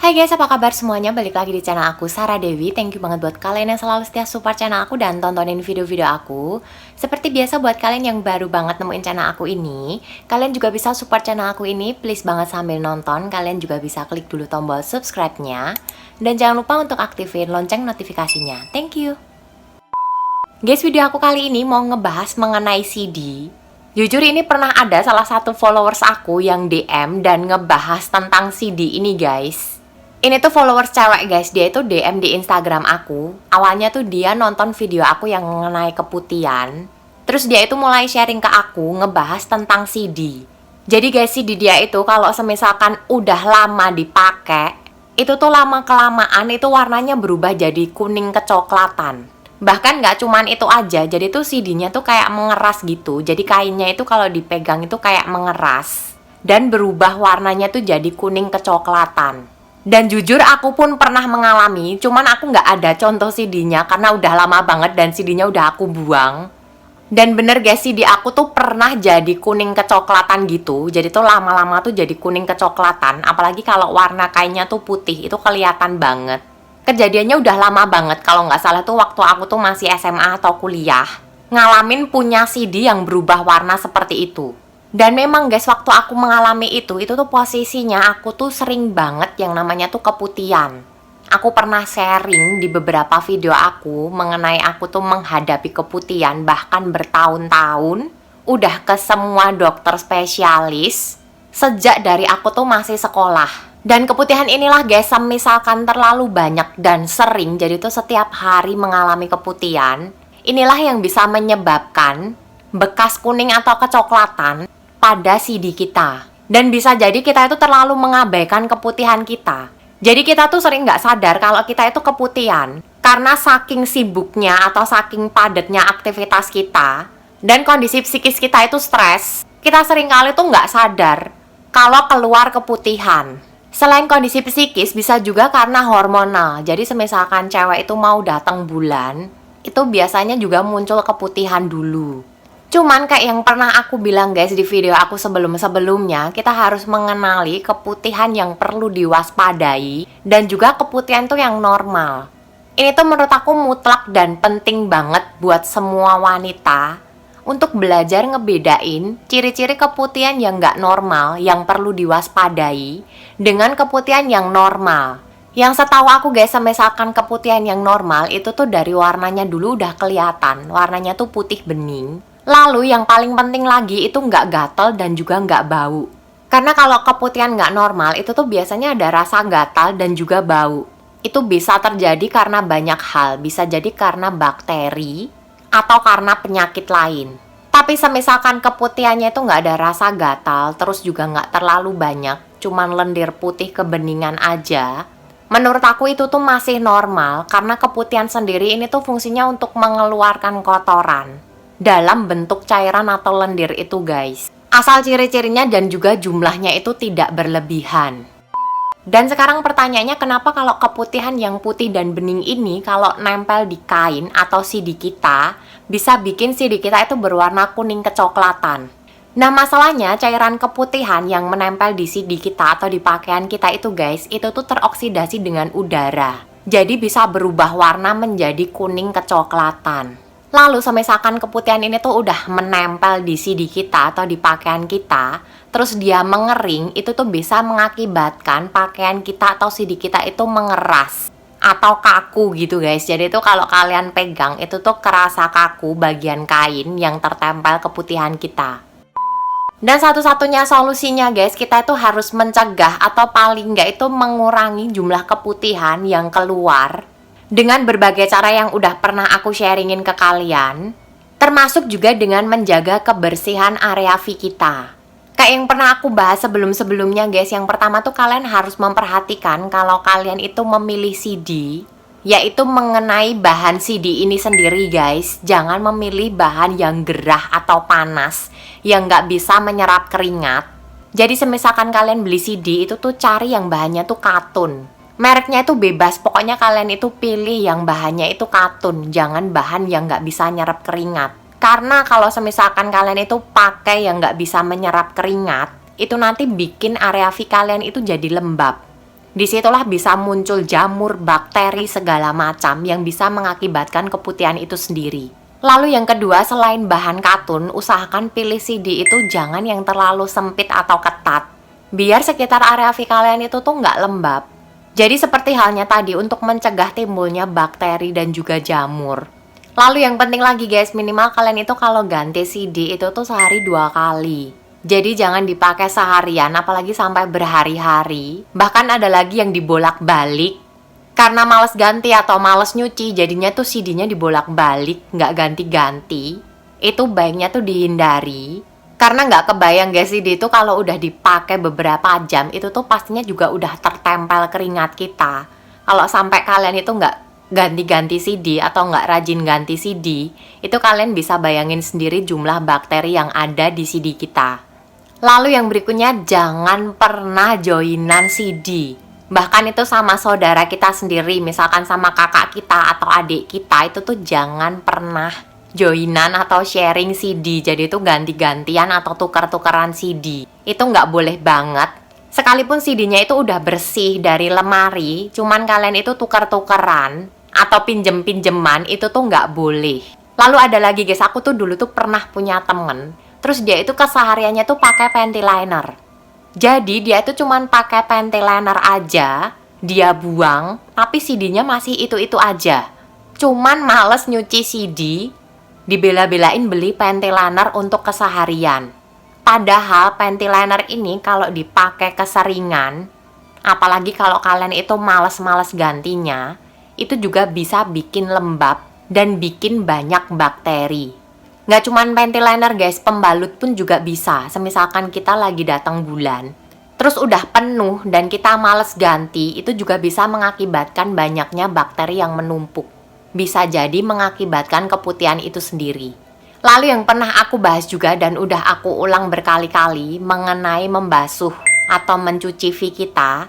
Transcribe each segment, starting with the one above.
Hai guys, apa kabar semuanya? Balik lagi di channel aku, Sarah Dewi. Thank you banget buat kalian yang selalu setia support channel aku dan tontonin video-video aku. Seperti biasa buat kalian yang baru banget nemuin channel aku ini, kalian juga bisa support channel aku ini. Please banget sambil nonton, kalian juga bisa klik dulu tombol subscribe-nya. Dan jangan lupa untuk aktifin lonceng notifikasinya. Thank you. Guys, video aku kali ini mau ngebahas mengenai CD. Jujur ini pernah ada salah satu followers aku yang DM dan ngebahas tentang CD ini guys. Ini tuh followers cewek guys, dia itu DM di Instagram aku. Awalnya tuh dia nonton video aku yang mengenai keputihan. Terus dia itu mulai sharing ke aku ngebahas tentang CD. Jadi guys, CD dia itu kalau semisalkan udah lama dipakai, itu tuh lama-kelamaan itu warnanya berubah jadi kuning kecoklatan. Bahkan nggak cuman itu aja, jadi tuh CD-nya tuh kayak mengeras gitu. Jadi kainnya itu kalau dipegang itu kayak mengeras. Dan berubah warnanya tuh jadi kuning kecoklatan. Dan jujur aku pun pernah mengalami, cuman aku nggak ada contoh CD-nya karena udah lama banget dan CD-nya udah aku buang. Dan bener guys, CD aku tuh pernah jadi kuning kecoklatan gitu. Jadi tuh lama-lama tuh jadi kuning kecoklatan. Apalagi kalau warna kainnya tuh putih, itu kelihatan banget. Kejadiannya udah lama banget, kalau nggak salah tuh waktu aku tuh masih SMA atau kuliah. Ngalamin punya CD yang berubah warna seperti itu. Dan memang guys, waktu aku mengalami itu tuh posisinya aku tuh sering banget yang namanya tuh keputihan. Aku pernah sharing di beberapa video aku mengenai aku tuh menghadapi keputihan bahkan bertahun-tahun. Udah ke semua dokter spesialis sejak dari aku tuh masih sekolah. Dan keputihan inilah guys, misalkan terlalu banyak dan sering, jadi tuh setiap hari mengalami keputihan, inilah yang bisa menyebabkan bekas kuning atau kecoklatan pada CD kita. Dan bisa jadi kita itu terlalu mengabaikan keputihan kita. Jadi kita tuh sering nggak sadar kalau kita itu keputihan karena saking sibuknya atau saking padatnya aktivitas kita dan kondisi psikis kita itu stres, kita sering kali tuh nggak sadar kalau keluar keputihan. Selain kondisi psikis, bisa juga karena hormonal. Jadi semisalkan cewek itu mau datang bulan, itu biasanya juga muncul keputihan dulu. Cuman kayak yang pernah aku bilang guys di video aku sebelum-sebelumnya, kita harus mengenali keputihan yang perlu diwaspadai dan juga keputihan tuh yang normal. Ini tuh menurut aku mutlak dan penting banget buat semua wanita untuk belajar ngebedain ciri-ciri keputihan yang nggak normal yang perlu diwaspadai dengan keputihan yang normal. Yang setahu aku guys, misalkan keputihan yang normal itu tuh dari warnanya dulu udah kelihatan, warnanya tuh putih bening. Lalu yang paling penting lagi itu nggak gatal dan juga nggak bau. Karena kalau keputihan nggak normal itu tuh biasanya ada rasa gatal dan juga bau. Itu bisa terjadi karena banyak hal, bisa jadi karena bakteri atau karena penyakit lain. Tapi semisalkan keputihannya itu nggak ada rasa gatal, terus juga nggak terlalu banyak, cuman lendir putih kebeningan aja, menurut aku itu tuh masih normal karena keputihan sendiri ini tuh fungsinya untuk mengeluarkan kotoran dalam bentuk cairan atau lendir itu guys. Asal ciri-cirinya dan juga jumlahnya itu tidak berlebihan. Dan sekarang pertanyaannya, kenapa kalau keputihan yang putih dan bening ini kalau nempel di kain atau CD kita bisa bikin CD kita itu berwarna kuning kecoklatan. Nah masalahnya cairan keputihan yang menempel di CD kita atau di pakaian kita itu guys, itu tuh teroksidasi dengan udara. Jadi bisa berubah warna menjadi kuning kecoklatan. Lalu semisalkan keputihan ini tuh udah menempel di CD kita atau di pakaian kita, terus dia mengering, itu tuh bisa mengakibatkan pakaian kita atau CD kita itu mengeras atau kaku gitu guys. Jadi tuh kalau kalian pegang itu tuh kerasa kaku bagian kain yang tertempel keputihan kita. Dan satu-satunya solusinya guys, kita itu harus mencegah atau paling nggak itu mengurangi jumlah keputihan yang keluar dengan berbagai cara yang udah pernah aku sharingin ke kalian, termasuk juga dengan menjaga kebersihan area V kita. Kayak yang pernah aku bahas sebelum-sebelumnya guys, yang pertama tuh kalian harus memperhatikan kalau kalian itu memilih CD, yaitu mengenai bahan CD ini sendiri guys. Jangan memilih bahan yang gerah atau panas, yang nggak bisa menyerap keringat. Jadi semisalkan kalian beli CD itu tuh cari yang bahannya tuh katun. Mereknya itu bebas, pokoknya kalian itu pilih yang bahannya itu katun, jangan bahan yang nggak bisa nyerap keringat. Karena kalau semisalkan kalian itu pakai yang nggak bisa menyerap keringat, itu nanti bikin area V kalian itu jadi lembab. Disitulah bisa muncul jamur, bakteri, segala macam yang bisa mengakibatkan keputihan itu sendiri. Lalu yang kedua, selain bahan katun, usahakan pilih CD itu jangan yang terlalu sempit atau ketat. Biar sekitar area V kalian itu tuh nggak lembab. Jadi seperti halnya tadi untuk mencegah timbulnya bakteri dan juga jamur. Lalu yang penting lagi guys, minimal kalian itu kalau ganti CD itu tuh sehari 2 kali. Jadi jangan dipakai seharian, apalagi sampai berhari-hari. Bahkan ada lagi yang dibolak-balik. Karena males ganti atau males nyuci, jadinya tuh CD-nya dibolak-balik, nggak ganti-ganti. Itu baiknya tuh dihindari. Karena nggak kebayang guys, CD itu kalau udah dipakai beberapa jam, itu tuh pastinya juga udah tertempel keringat kita. Kalau sampai kalian itu nggak ganti-ganti CD atau nggak rajin ganti CD, itu kalian bisa bayangin sendiri jumlah bakteri yang ada di CD kita. Lalu yang berikutnya, jangan pernah joinan CD. Bahkan itu sama saudara kita sendiri, misalkan sama kakak kita atau adik kita, itu tuh jangan pernah joinan atau sharing CD. Jadi itu ganti-gantian atau tukar-tukaran CD. Itu nggak boleh banget. Sekalipun CD-nya itu udah bersih dari lemari, cuman kalian itu tukar-tukaran atau pinjem-pinjeman, itu tuh nggak boleh. Lalu ada lagi guys, aku tuh dulu tuh pernah punya temen, terus dia itu kesehariannya tuh pakai panty liner. Jadi dia itu cuman pakai panty liner aja, dia buang, tapi CD-nya masih itu-itu aja. Cuman males nyuci CD, dibela-belain beli panty liner untuk keseharian. Padahal panty liner ini kalau dipakai keseringan, apalagi kalau kalian itu males-males gantinya, itu juga bisa bikin lembab dan bikin banyak bakteri. Nggak cuman panty liner guys, pembalut pun juga bisa. Semisalkan kita lagi datang bulan, terus udah penuh dan kita males ganti, itu juga bisa mengakibatkan banyaknya bakteri yang menumpuk. Bisa jadi mengakibatkan keputihan itu sendiri. Lalu yang pernah aku bahas juga dan udah aku ulang berkali-kali mengenai membasuh atau mencuci V kita.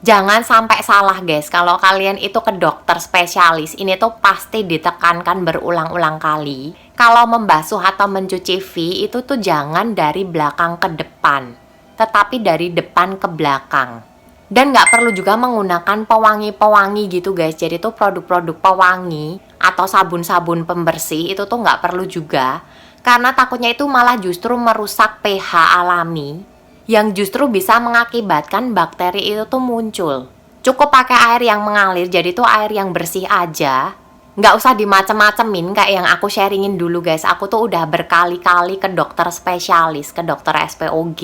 Jangan sampai salah guys, kalau kalian itu ke dokter spesialis, ini tuh pasti ditekankan berulang-ulang kali. Kalau membasuh atau mencuci V itu tuh jangan dari belakang ke depan, tetapi dari depan ke belakang. Dan nggak perlu juga menggunakan pewangi-pewangi gitu guys. Jadi tuh produk-produk pewangi atau sabun-sabun pembersih itu tuh nggak perlu juga. Karena takutnya itu malah justru merusak pH alami, yang justru bisa mengakibatkan bakteri itu tuh muncul. Cukup pakai air yang mengalir, jadi tuh air yang bersih aja. Nggak usah dimacem-macemin kayak yang aku sharingin dulu guys. Aku tuh udah berkali-kali ke dokter spesialis, ke dokter SPOG.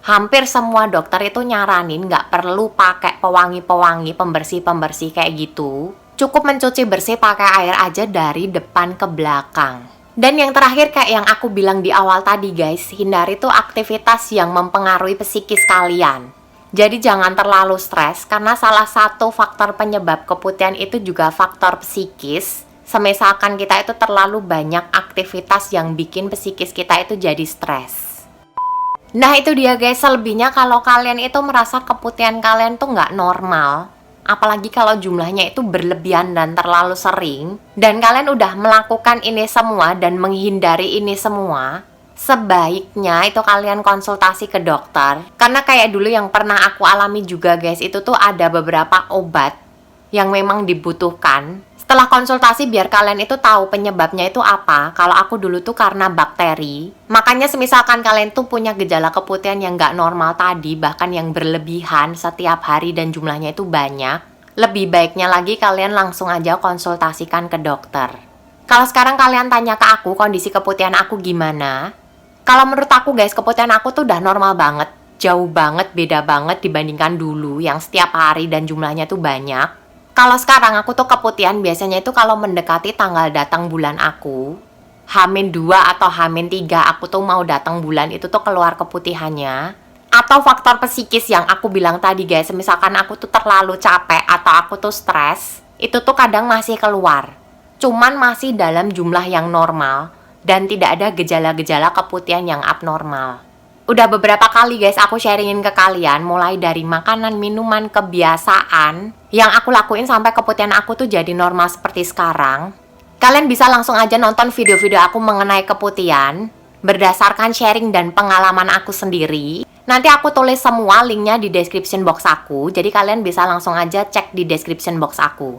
Hampir semua dokter itu nyaranin nggak perlu pakai pewangi-pewangi, pembersih-pembersih kayak gitu. Cukup mencuci bersih pakai air aja dari depan ke belakang. Dan yang terakhir kayak yang aku bilang di awal tadi guys, hindari tuh aktivitas yang mempengaruhi psikis kalian. Jadi jangan terlalu stres, karena salah satu faktor penyebab keputihan itu juga faktor psikis. Semisalkan kita itu terlalu banyak aktivitas yang bikin psikis kita itu jadi stres. Nah itu dia guys, selebihnya kalau kalian itu merasa keputihan kalian tuh nggak normal, apalagi kalau jumlahnya itu berlebihan dan terlalu sering, dan kalian udah melakukan ini semua dan menghindari ini semua, sebaiknya itu kalian konsultasi ke dokter. Karena kayak dulu yang pernah aku alami juga guys, itu tuh ada beberapa obat yang memang dibutuhkan. Setelah konsultasi biar kalian itu tahu penyebabnya itu apa. Kalau aku dulu tuh karena bakteri. Makanya semisalkan kalian tuh punya gejala keputihan yang nggak normal tadi, bahkan yang berlebihan setiap hari dan jumlahnya itu banyak, lebih baiknya lagi kalian langsung aja konsultasikan ke dokter. Kalau sekarang kalian tanya ke aku kondisi keputihan aku gimana, kalau menurut aku guys, keputihan aku tuh udah normal banget. Jauh banget, beda banget dibandingkan dulu yang setiap hari dan jumlahnya tuh banyak. Kalau sekarang aku tuh keputihan biasanya itu kalau mendekati tanggal datang bulan aku, H-2 atau H-3 aku tuh mau datang bulan itu tuh keluar keputihannya. Atau faktor psikis yang aku bilang tadi guys, misalkan aku tuh terlalu capek atau aku tuh stres, itu tuh kadang masih keluar. Cuman masih dalam jumlah yang normal dan tidak ada gejala-gejala keputihan yang abnormal. Udah beberapa kali guys aku sharingin ke kalian, mulai dari makanan, minuman, kebiasaan yang aku lakuin sampai keputihan aku tuh jadi normal seperti sekarang. Kalian bisa langsung aja nonton video-video aku mengenai keputihan berdasarkan sharing dan pengalaman aku sendiri. Nanti aku tulis semua linknya di description box aku, jadi kalian bisa langsung aja cek di description box aku.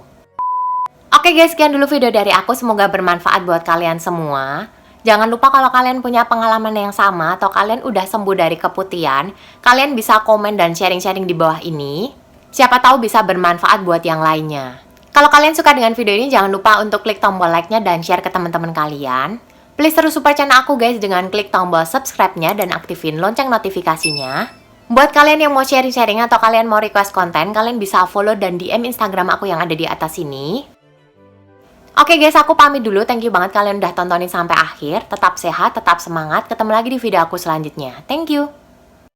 Oke guys, sekian dulu video dari aku, semoga bermanfaat buat kalian semua. Jangan lupa kalau kalian punya pengalaman yang sama atau kalian udah sembuh dari keputihan, kalian bisa komen dan sharing-sharing di bawah ini. Siapa tahu bisa bermanfaat buat yang lainnya. Kalau kalian suka dengan video ini, jangan lupa untuk klik tombol like-nya dan share ke teman-teman kalian. Please terus support channel aku guys dengan klik tombol subscribe-nya dan aktifin lonceng notifikasinya. Buat kalian yang mau sharing-sharing atau kalian mau request konten, kalian bisa follow dan DM Instagram aku yang ada di atas sini. Oke guys, aku pamit dulu. Thank you banget kalian udah tontonin sampai akhir. Tetap sehat, tetap semangat. Ketemu lagi di video aku selanjutnya. Thank you.